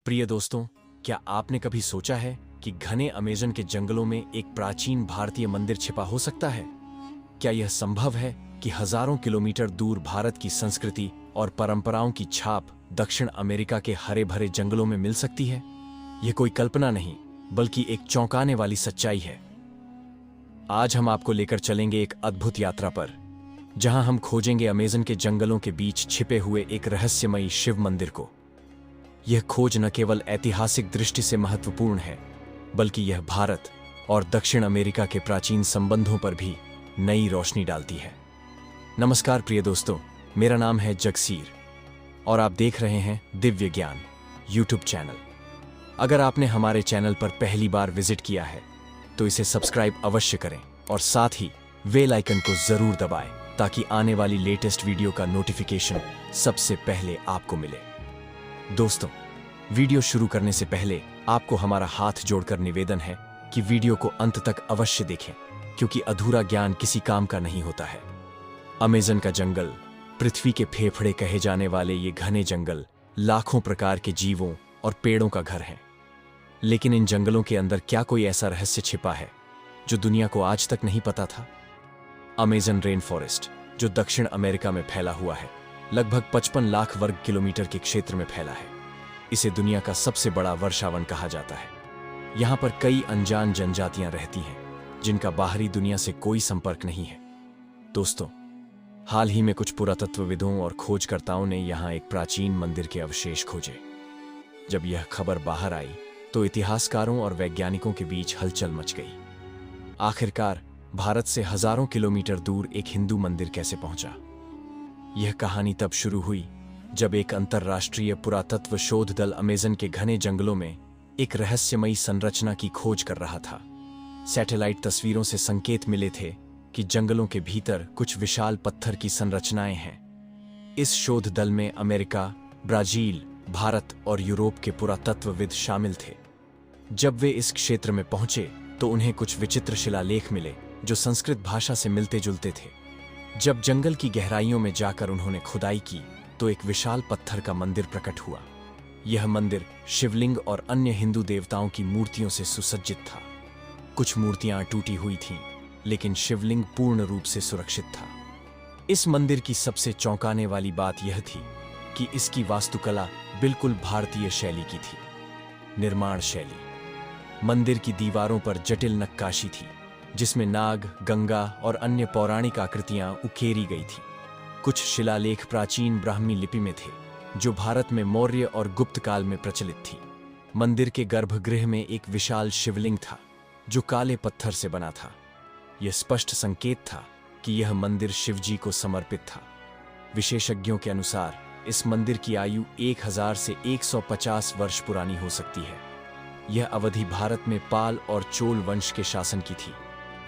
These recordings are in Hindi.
प्रिय दोस्तों, क्या आपने कभी सोचा है कि घने अमेज़न के जंगलों में एक प्राचीन भारतीय मंदिर छिपा हो सकता है? क्या यह संभव है कि हजारों किलोमीटर दूर भारत की संस्कृति और परंपराओं की छाप दक्षिण अमेरिका के हरे भरे जंगलों में मिल सकती है? यह कोई कल्पना नहीं, बल्कि एक चौंकाने वाली सच्चाई है। आज हम आपको लेकर चलेंगे एक अद्भुत यात्रा पर, जहां हम खोजेंगे अमेज़न के जंगलों के बीच छिपे हुए एक रहस्यमयी शिव मंदिर को। यह खोज न केवल ऐतिहासिक दृष्टि से महत्वपूर्ण है, बल्कि यह भारत और दक्षिण अमेरिका के प्राचीन संबंधों पर भी नई रोशनी डालती है। नमस्कार प्रिय दोस्तों, मेरा नाम है जगसीर और आप देख रहे हैं दिव्य ज्ञान यूट्यूब चैनल। अगर आपने हमारे चैनल पर पहली बार विजिट किया है तो इसे सब्सक्राइब अवश्य करें और साथ ही बेल आइकन को जरूर दबाएं ताकि आने वाली लेटेस्ट वीडियो का नोटिफिकेशन सबसे पहले आपको मिले। दोस्तों, वीडियो शुरू करने से पहले आपको हमारा हाथ जोड़कर निवेदन है कि वीडियो को अंत तक अवश्य देखें, क्योंकि अधूरा ज्ञान किसी काम का नहीं होता है। अमेज़न का जंगल, पृथ्वी के फेफड़े कहे जाने वाले ये घने जंगल लाखों प्रकार के जीवों और पेड़ों का घर है। लेकिन इन जंगलों के अंदर क्या कोई ऐसा रहस्य छिपा है जो दुनिया को आज तक नहीं पता था? अमेज़न रेन फॉरेस्ट, जो दक्षिण अमेरिका में फैला हुआ है, लगभग 55 लाख वर्ग किलोमीटर के क्षेत्र में फैला है। इसे दुनिया का सबसे बड़ा वर्षावन कहा जाता है। यहाँ पर कई अनजान जनजातियां रहती हैं, जिनका बाहरी दुनिया से कोई संपर्क नहीं है। दोस्तों, हाल ही में कुछ पुरातत्वविदों और खोजकर्ताओं ने यहाँ एक प्राचीन मंदिर के अवशेष खोजे। जब यह खबर बाहर आई तो इतिहासकारों और वैज्ञानिकों के बीच हलचल मच गई। आखिरकार भारत से हजारों किलोमीटर दूर एक हिंदू मंदिर कैसे पहुंचा? यह कहानी तब शुरू हुई जब एक अंतर्राष्ट्रीय पुरातत्व शोध दल अमेज़न के घने जंगलों में एक रहस्यमयी संरचना की खोज कर रहा था। सैटेलाइट तस्वीरों से संकेत मिले थे कि जंगलों के भीतर कुछ विशाल पत्थर की संरचनाएं हैं। इस शोध दल में अमेरिका, ब्राजील, भारत और यूरोप के पुरातत्वविद शामिल थे। जब वे इस क्षेत्र में पहुंचे तो उन्हें कुछ विचित्र शिलालेख मिले जो संस्कृत भाषा से मिलते जुलते थे। जब जंगल की गहराइयों में जाकर उन्होंने खुदाई की तो एक विशाल पत्थर का मंदिर प्रकट हुआ। यह मंदिर शिवलिंग और अन्य हिंदू देवताओं की मूर्तियों से सुसज्जित था। कुछ मूर्तियां टूटी हुई थीं, लेकिन शिवलिंग पूर्ण रूप से सुरक्षित था। इस मंदिर की सबसे चौंकाने वाली बात यह थी कि इसकी वास्तुकला बिल्कुल भारतीय शैली की थी। निर्माण शैली: मंदिर की दीवारों पर जटिल नक्काशी थी, जिसमें नाग, गंगा और अन्य पौराणिक आकृतियां उकेरी गई थीं। कुछ शिलालेख प्राचीन ब्राह्मी लिपि में थे, जो भारत में मौर्य और गुप्त काल में प्रचलित थी। मंदिर के गर्भगृह में एक विशाल शिवलिंग था, जो काले पत्थर से बना था। यह स्पष्ट संकेत था कि यह मंदिर शिवजी को समर्पित था। विशेषज्ञों के अनुसार इस मंदिर की आयु 1000 से 150 वर्ष पुरानी हो सकती है। यह अवधि भारत में पाल और चोल वंश के शासन की थी,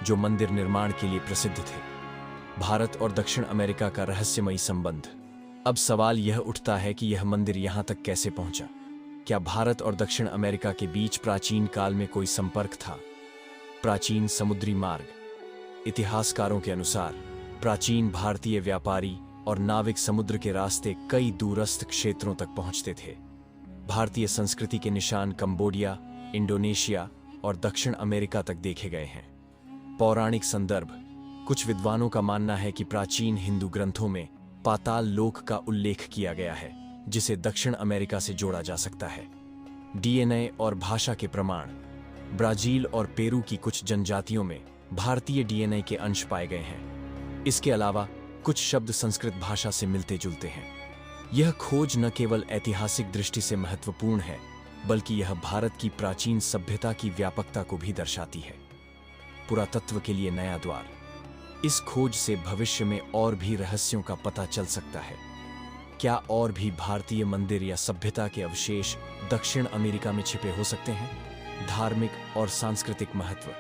जो मंदिर निर्माण के लिए प्रसिद्ध थे। भारत और दक्षिण अमेरिका का रहस्यमयी संबंध। अब सवाल यह उठता है कि यह मंदिर यहाँ तक कैसे पहुंचा? क्या भारत और दक्षिण अमेरिका के बीच प्राचीन काल में कोई संपर्क था? प्राचीन समुद्री मार्ग: इतिहासकारों के अनुसार प्राचीन भारतीय व्यापारी और नाविक समुद्र के रास्ते कई दूरस्थ क्षेत्रों तक पहुंचते थे। भारतीय संस्कृति के निशान कंबोडिया, इंडोनेशिया और दक्षिण अमेरिका तक देखे गए हैं। पौराणिक संदर्भ: कुछ विद्वानों का मानना है कि प्राचीन हिंदू ग्रंथों में पाताल लोक का उल्लेख किया गया है, जिसे दक्षिण अमेरिका से जोड़ा जा सकता है। डीएनए और भाषा के प्रमाण: ब्राजील और पेरू की कुछ जनजातियों में भारतीय डीएनए के अंश पाए गए हैं। इसके अलावा कुछ शब्द संस्कृत भाषा से मिलते जुलते हैं। यह खोज न केवल ऐतिहासिक दृष्टि से महत्वपूर्ण है, बल्कि यह भारत की प्राचीन सभ्यता की व्यापकता को भी दर्शाती है। पुरातत्व के लिए नया द्वार: इस खोज से भविष्य में और भी रहस्यों का पता चल सकता है। क्या और भी भारतीय मंदिर या सभ्यता के अवशेष दक्षिण अमेरिका में छिपे हो सकते हैं? धार्मिक और सांस्कृतिक महत्व: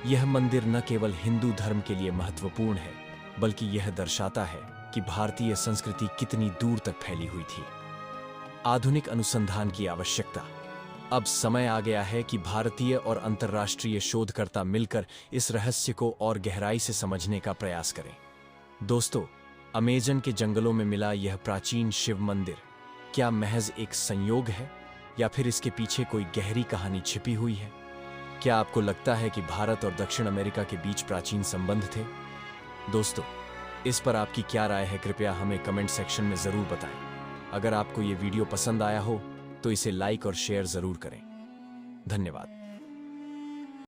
यह मंदिर न केवल हिंदू धर्म के लिए महत्वपूर्ण है, बल्कि यह दर्शाता है कि भारतीय संस्कृति कितनी दूर तक फैली हुई थी। आधुनिक अनुसंधान की आवश्यकता: अब समय आ गया है कि भारतीय और अंतर्राष्ट्रीय शोधकर्ता मिलकर इस रहस्य को और गहराई से समझने का प्रयास करें। दोस्तों, अमेज़न के जंगलों में मिला यह प्राचीन शिव मंदिर क्या महज एक संयोग है, या फिर इसके पीछे कोई गहरी कहानी छिपी हुई है? क्या आपको लगता है कि भारत और दक्षिण अमेरिका के बीच प्राचीन संबंध थे? दोस्तों, इस पर आपकी क्या राय है, कृपया हमें कमेंट सेक्शन में जरूर बताएं। अगर आपको ये वीडियो पसंद आया हो तो इसे लाइक और शेयर जरूर करें। धन्यवाद।